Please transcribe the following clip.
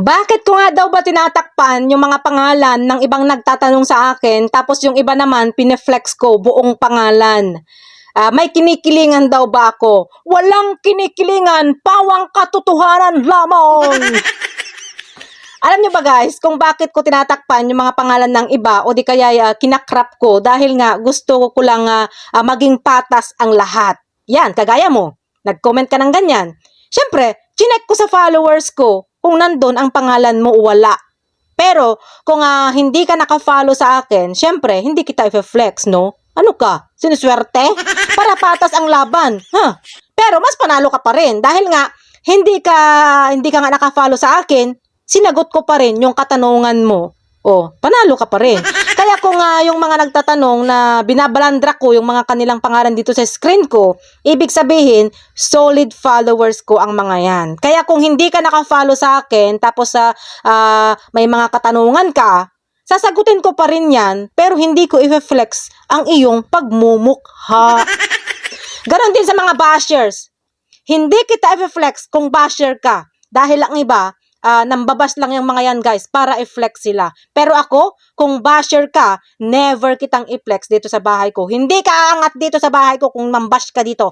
Bakit ko nga daw ba tinatakpan yung mga pangalan ng ibang nagtatanong sa akin tapos yung iba naman pineflex ko buong pangalan? May kinikilingan daw ba ako? Walang kinikilingan, pawang katotohanan lamang! Alam nyo ba guys, kung bakit ko tinatakpan yung mga pangalan ng iba o di kaya kinakrap ko dahil nga gusto ko lang maging patas ang lahat. Yan, kagaya mo. Nag-comment ka ng ganyan. Siyempre, chinek ko sa followers ko kung nandun ang pangalan mo o wala. Pero, kung hindi ka naka-follow sa akin, siyempre, hindi kita i-flex, no? Ano ka? Sinuswerte? Para patas ang laban. Huh? Pero, mas panalo ka pa rin. Dahil nga, hindi ka nga naka-follow sa akin, sinagot ko pa rin yung katanungan mo. Oh, panalo ka pa rin. Kaya kung yung mga nagtatanong na binabalandra ko yung mga kanilang pangalan dito sa screen ko, ibig sabihin, solid followers ko ang mga yan. Kaya kung hindi ka naka-follow sa akin, tapos may mga katanungan ka, sasagutin ko pa rin yan, pero hindi ko i-flex ang iyong pagmumukha. Ganon din sa mga bashers. Hindi kita i-flex kung basher ka. Dahil ang iba, nambabas lang yung mga yan guys para i-flex sila. Pero ako, kung basher ka, never kitang i-flex dito sa bahay ko. Hindi ka aangat dito sa bahay ko kung mambash ka dito.